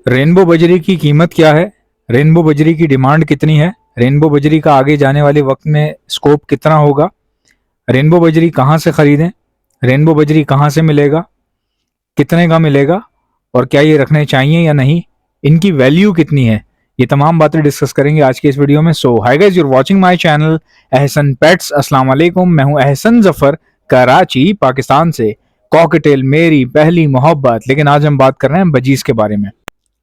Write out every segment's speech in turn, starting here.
Rainbow बजरी की कीमत क्या है? रेनबो बजरी की डिमांड कितनी है? रेनबो बजरी का आगे जाने वाले वक्त में स्कोप कितना होगा? रेनबो बजरी कहाँ से खरीदें? रेनबो बजरी कहाँ से मिलेगा? कितने का मिलेगा? और क्या ये रखने चाहिए या नहीं? इनकी वैल्यू कितनी है? ये तमाम बातें डिस्कस करेंगे आज के इस वीडियो में। So hi guys, you're watching my channel Ehsan pets. अस्सलाम वालेकुम, मैं हूं एहसन जफर, कराची पाकिस्तान से। कॉकटेल मेरी पहली मोहब्बत। लेकिन आज हम बात कर रहे हैं बजीज के बारे में।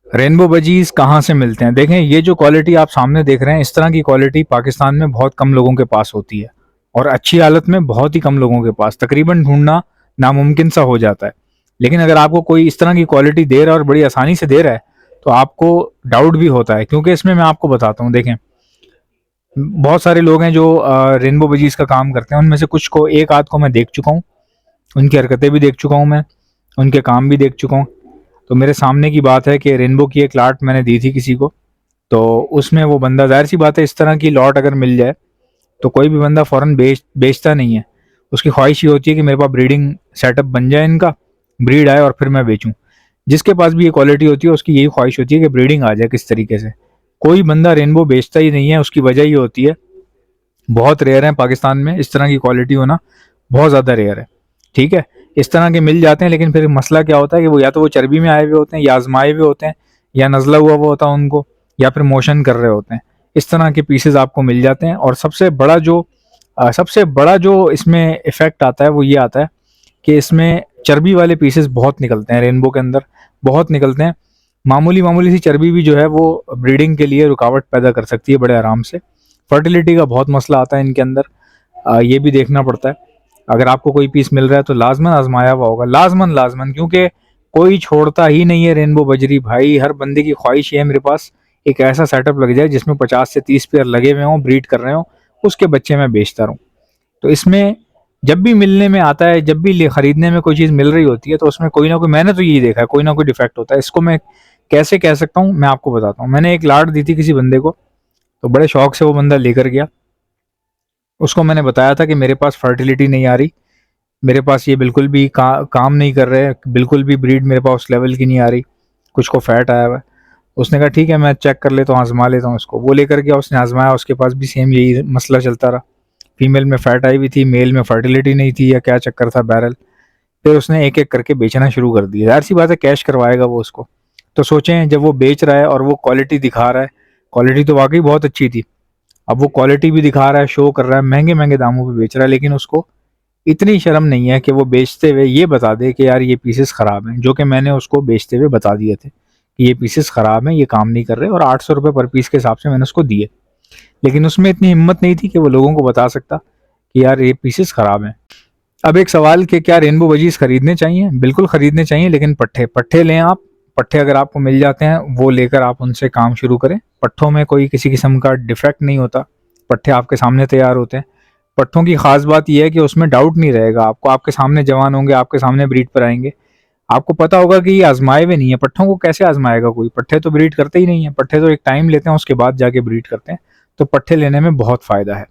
रेनबो बजीज कहाँ से मिलते हैं? देखें, ये जो क्वालिटी आप सामने देख रहे हैं, इस तरह की क्वालिटी पाकिस्तान में बहुत कम लोगों के पास होती है, और अच्छी हालत में बहुत ही कम लोगों के पास, तकरीबन ढूंढना नामुमकिन सा हो जाता है। लेकिन अगर आपको कोई इस तरह की क्वालिटी दे रहा है और बड़ी आसानी से दे रहा है, तो आपको डाउट भी होता है, क्योंकि इसमें मैं आपको बताता हूँ। देखें, बहुत सारे लोग हैं जो रेनबो बजीज का काम करते हैं। उनमें से कुछ को, एक आध को मैं देख चुका हूँ, उनकी हरकतें भी देख चुका हूँ मैं, उनके काम भी देख चुका हूँ। तो मेरे सामने की बात है कि रेनबो की एक लाट मैंने दी थी किसी को, तो उसमें वो बंदा, जाहिर सी बात है, इस तरह की लॉट अगर मिल जाए तो कोई भी बंदा फ़ौरन बेचता नहीं है। उसकी ख्वाहिश ये होती है कि मेरे पास ब्रीडिंग सेटअप बन जाए, इनका ब्रीड आए और फिर मैं बेचूं। जिसके पास भी ये क्वालिटी होती है, उसकी यही ख्वाहिश होती है कि ब्रीडिंग आ जाए किस तरीके से। कोई बंदा रेनबो बेचता ही नहीं है। उसकी वजह ये होती है, बहुत रेयर है पाकिस्तान में इस तरह की क्वालिटी होना, बहुत ज़्यादा रेयर है। ठीक है, इस तरह के मिल जाते हैं, लेकिन फिर मसला क्या होता है कि वो या तो वो चर्बी में आए हुए होते हैं, या आजमाए हुए होते हैं, या नज़ला हुआ होता है उनको, या फिर मोशन कर रहे होते हैं। इस तरह के पीसेज आपको मिल जाते हैं। और सबसे बड़ा जो इसमें इफेक्ट आता है वो ये आता है कि इसमें चर्बी वाले पीसेस बहुत निकलते हैं, रेनबो के अंदर बहुत निकलते हैं। मामूली मामूली सी चर्बी भी जो है वो ब्रीडिंग के लिए रुकावट पैदा कर सकती है बड़े आराम से। फर्टिलिटी का बहुत मसला आता है इनके अंदर, ये भी देखना पड़ता है। अगर आपको कोई पीस मिल रहा है तो लाजमन आजमाया हुआ होगा, लाजमन लाजमन, क्योंकि कोई छोड़ता ही नहीं है रेनबो बजरी। भाई, हर बंदे की ख्वाहिश है मेरे पास एक ऐसा सेटअप लग जाए जिसमें 50 से 30 पेयर लगे हुए हों, ब्रीड कर रहे हों, उसके बच्चे मैं बेचता रहूँ। तो इसमें जब भी मिलने में आता है, जब भी खरीदने में कोई चीज़ मिल रही होती है, तो उसमें कोई ना कोई, मैंने तो यही देखा है, कोई ना कोई डिफेक्ट होता है। इसको मैं कैसे कह सकता हूँ, मैं आपको बताता हूँ। मैंने एक लाट दी थी किसी बंदे को, तो बड़े शौक से वो बंदा लेकर गया। उसको मैंने बताया था कि मेरे पास फर्टिलिटी नहीं आ रही, मेरे पास ये बिल्कुल भी काम नहीं कर रहे, बिल्कुल भी ब्रीड मेरे पास उस लेवल की नहीं आ रही, कुछ को फैट आया हुआ है। उसने कहा ठीक है, मैं चेक कर लेता हूँ, आजमा लेता हूँ इसको। वो लेकर गया, उसने आजमाया, उसके पास भी सेम यही मसला चलता रहा। फीमेल में फैट आई हुई थी, मेल में फर्टिलिटी नहीं थी, या क्या चक्कर था बहरल। फिर उसने एक एक करके बेचना शुरू कर दिया। जाहिर सी बात है, कैश करवाएगा वो उसको। तो सोचें, जब वो बेच रहा है और वो क्वालिटी दिखा रहा है, क्वालिटी तो वाकई बहुत अच्छी थी, अब वो क्वालिटी भी दिखा रहा है, शो कर रहा है, महंगे महंगे दामों पे बेच रहा है, लेकिन उसको इतनी शर्म नहीं है कि वो बेचते हुए ये बता दे कि यार ये पीसेस ख़राब हैं, जो कि मैंने उसको बेचते हुए बता दिए थे कि ये पीसेस ख़राब हैं, ये काम नहीं कर रहे, और 800 रुपये पर पीस के हिसाब से मैंने उसको दिए। लेकिन उसमें इतनी हिम्मत नहीं थी कि वो लोगों को बता सकता कि यार ये पीसेस ख़राब हैं। अब एक सवाल कि क्या रेनबो वजीज खरीदने चाहिए? बिल्कुल खरीदने चाहिए, लेकिन पट्ठे पट्ठे लें आप। पट्ठे अगर आपको मिल जाते हैं, वो लेकर आप उनसे काम शुरू करें। पट्ठों में कोई किसी किस्म का डिफेक्ट नहीं होता, पट्ठे आपके सामने तैयार होते हैं। पट्ठों की खास बात यह है कि उसमें डाउट नहीं रहेगा आपको, आपके सामने जवान होंगे, आपके सामने ब्रीड पर आएंगे, आपको पता होगा कि ये आजमाए हुए नहीं है। पट्ठों को कैसे आजमाएगा कोई? पट्ठे तो ब्रीड करते ही नहीं है, पट्ठे तो एक टाइम लेते हैं, उसके बाद जाके ब्रीड करते हैं। तो पट्ठे लेने में बहुत फ़ायदा है।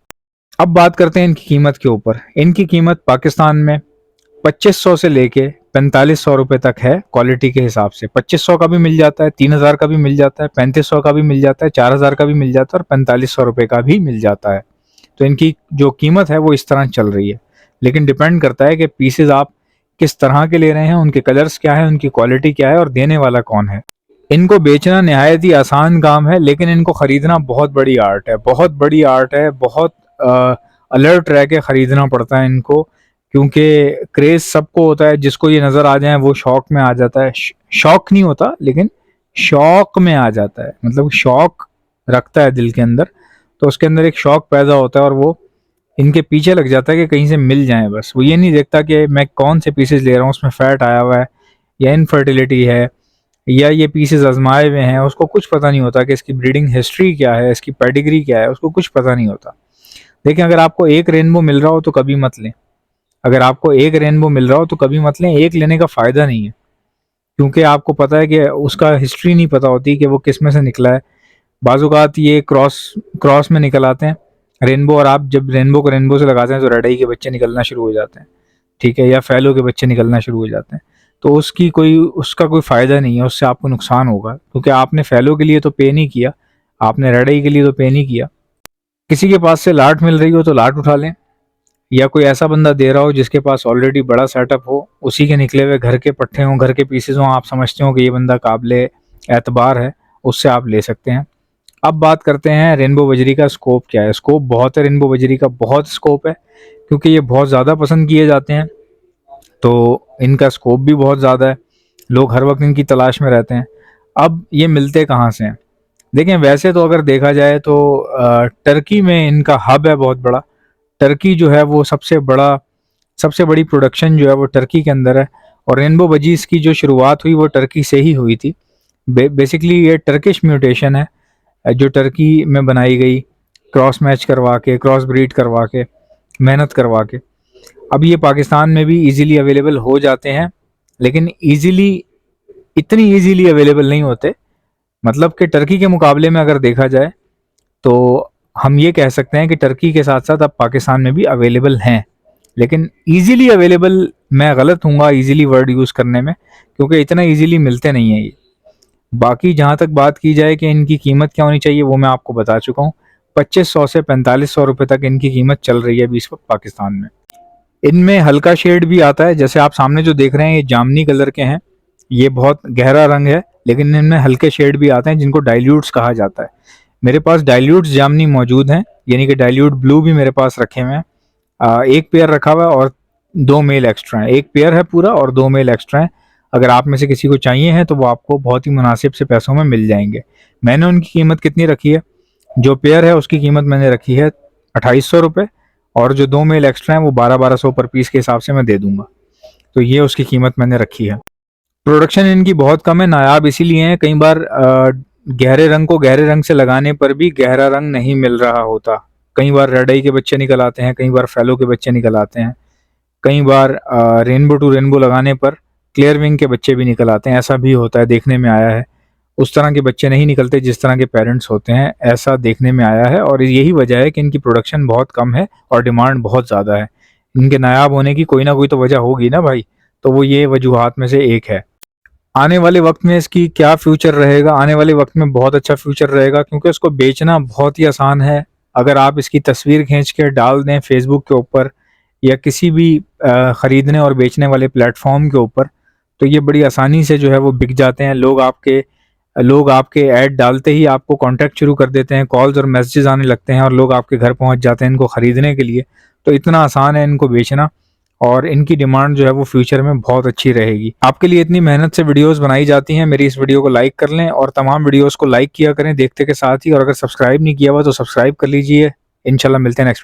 अब बात करते हैं इनकी कीमत के ऊपर। इनकी कीमत पाकिस्तान में 2500 से लेके 4500 रुपए तक है, क्वालिटी के हिसाब से। 2500 का भी मिल जाता है, 3000 का भी मिल जाता है, 3500 का भी मिल जाता है, 4000 का भी मिल जाता है, और 4500 रुपए का भी मिल जाता है। तो इनकी जो कीमत है वो इस तरह चल रही है। लेकिन डिपेंड करता है कि पीसेज आप किस तरह के ले रहे हैं, उनके कलर्स क्या है, उनकी क्वालिटी क्या है, और देने वाला कौन है। इनको बेचना नहायत ही आसान काम है, लेकिन इनको खरीदना बहुत बड़ी आर्ट है, बहुत बड़ी आर्ट है। बहुत अलर्ट रह के खरीदना पड़ता है इनको, क्योंकि क्रेज सबको होता है। जिसको ये नज़र आ जाए वो शौक में आ जाता है। शौक नहीं होता, लेकिन शौक में आ जाता है, मतलब शौक रखता है दिल के अंदर। तो उसके अंदर एक शौक पैदा होता है, और वो इनके पीछे लग जाता है कि कहीं से मिल जाए। बस वो ये नहीं देखता कि मैं कौन से पीसेस ले रहा हूँ, उसमें फैट आया हुआ है, या इनफर्टिलिटी है, या ये पीसेस आजमाए हुए हैं। उसको कुछ पता नहीं होता कि इसकी ब्रीडिंग हिस्ट्री क्या है, इसकी पेडिग्री क्या है, उसको कुछ पता नहीं होता। देखिए, अगर आपको एक रेनबो मिल रहा हो तो कभी मत लें। अगर आपको एक रेनबो मिल रहा हो तो कभी मत लें। एक लेने का फ़ायदा नहीं है, क्योंकि आपको पता है कि उसका हिस्ट्री नहीं पता होती कि वो किस में से निकला है। बाज़-औक़ात ये क्रॉस क्रॉस में निकल आते हैं रेनबो, और आप जब रेनबो को रेनबो से लगाते हैं तो रेड आई के बच्चे निकलना शुरू हो जाते हैं, ठीक है, या फैलो के बच्चे निकलना शुरू हो जाते हैं। तो उसका कोई फ़ायदा नहीं है, उससे आपको नुकसान होगा, क्योंकि आपने फैलो के लिए तो पे नहीं किया, आपने रेड आई के लिए तो पे नहीं किया। किसी के पास से लाट मिल रही हो तो लाट उठा लें, या कोई ऐसा बंदा दे रहा हो जिसके पास ऑलरेडी बड़ा सेटअप हो, उसी के निकले हुए घर के पट्टे हों, घर के पीसेज हों, आप समझते हो कि ये बंदा काबिले एतबार है, उससे आप ले सकते हैं। अब बात करते हैं रेनबो बजरी का स्कोप क्या है। स्कोप बहुत है रेनबो बजरी का, बहुत स्कोप है, क्योंकि ये बहुत ज़्यादा पसंद किए जाते हैं, तो इनका स्कोप भी बहुत ज़्यादा है, लोग हर वक्त इनकी तलाश में रहते हैं। अब ये मिलते कहाँ से हैं? देखें, वैसे तो अगर देखा जाए तो टर्की में इनका हब है बहुत बड़ा। टर्की जो है वो सबसे बड़ी प्रोडक्शन जो है वो टर्की के अंदर है, और रेनबो बजीज की जो शुरुआत हुई वो टर्की से ही हुई थी। बेसिकली ये टर्किश म्यूटेशन है, जो टर्की में बनाई गई, क्रॉस मैच करवा के, क्रॉस ब्रीड करवा के, मेहनत करवा के। अब ये पाकिस्तान में भी इजीली अवेलेबल हो जाते हैं, लेकिन इतनी इजीली अवेलेबल नहीं होते। मतलब कि टर्की के मुकाबले में अगर देखा जाए तो हम ये कह सकते हैं कि टर्की के साथ साथ अब पाकिस्तान में भी अवेलेबल हैं, लेकिन इजीली अवेलेबल मैं गलत हूँगा इजीली वर्ड यूज़ करने में, क्योंकि इतना इजीली मिलते नहीं है ये। बाकी जहाँ तक बात की जाए कि इनकी कीमत क्या होनी चाहिए, वो मैं आपको बता चुका हूँ। 2500 से 4500 रुपये तक इनकी कीमत चल रही है अभी इस वक्त पाकिस्तान में। इनमें हल्का शेड भी आता है, जैसे आप सामने जो देख रहे हैं ये जामनी कलर के हैं, ये बहुत गहरा रंग है, लेकिन इनमें हल्के शेड भी आते हैं जिनको डाइल्यूट्स कहा जाता है। मेरे पास डाइल्यूट्स जामनी मौजूद हैं, यानी कि डाइल्यूट ब्लू भी मेरे पास रखे हुए हैं। एक पेयर रखा हुआ है और 2 मेल एक्स्ट्रा हैं। एक पेयर है पूरा और 2 मेल एक्स्ट्रा हैं। अगर आप में से किसी को चाहिए हैं तो वो आपको बहुत ही मुनासिब से पैसों में मिल जाएंगे। मैंने उनकी कीमत कितनी रखी है, जो पेयर है उसकी कीमत मैंने रखी है 2800 रुपये, और जो 2 मेल एक्स्ट्रा हैं वो 1200 पर पीस के हिसाब से मैं दे दूंगा। तो ये उसकी कीमत मैंने रखी है। प्रोडक्शन इनकी बहुत कम है, नायाब इसीलिए है, कई बार गहरे रंग को गहरे रंग से लगाने पर भी गहरा रंग नहीं मिल रहा होता। कई बार रेड आई के बच्चे निकल आते हैं, कई बार फैलो के बच्चे निकल आते हैं, कई बार रेनबो टू रेनबो लगाने पर क्लियर विंग के बच्चे भी निकल आते हैं, ऐसा भी होता है, देखने में आया है। उस तरह के बच्चे नहीं निकलते जिस तरह के पेरेंट्स होते हैं, ऐसा देखने में आया है, और यही वजह है कि इनकी प्रोडक्शन बहुत कम है और डिमांड बहुत ज़्यादा है। इनके नायाब होने की कोई ना कोई तो वजह होगी ना भाई, तो वो ये वजूहात में से एक है। आने वाले वक्त में इसकी क्या फ्यूचर रहेगा? आने वाले वक्त में बहुत अच्छा फ्यूचर रहेगा, क्योंकि इसको बेचना बहुत ही आसान है। अगर आप इसकी तस्वीर खींच के डाल दें फेसबुक के ऊपर या किसी भी ख़रीदने और बेचने वाले प्लेटफॉर्म के ऊपर, तो ये बड़ी आसानी से जो है वो बिक जाते हैं। लोग आपके ऐड डालते ही आपको कांटेक्ट शुरू कर देते हैं, कॉल्स और मैसेजेस आने लगते हैं, और लोग आपके घर पहुंच जाते हैं इनको ख़रीदने के लिए। तो इतना आसान है इनको बेचना, और इनकी डिमांड जो है वो फ्यूचर में बहुत अच्छी रहेगी। आपके लिए इतनी मेहनत से वीडियोस बनाई जाती हैं, मेरी इस वीडियो को लाइक कर लें और तमाम वीडियोस को लाइक किया करें देखते के साथ ही, और अगर सब्सक्राइब नहीं किया हुआ तो सब्सक्राइब कर लीजिए। इंशाल्लाह मिलते हैं नेक्स्ट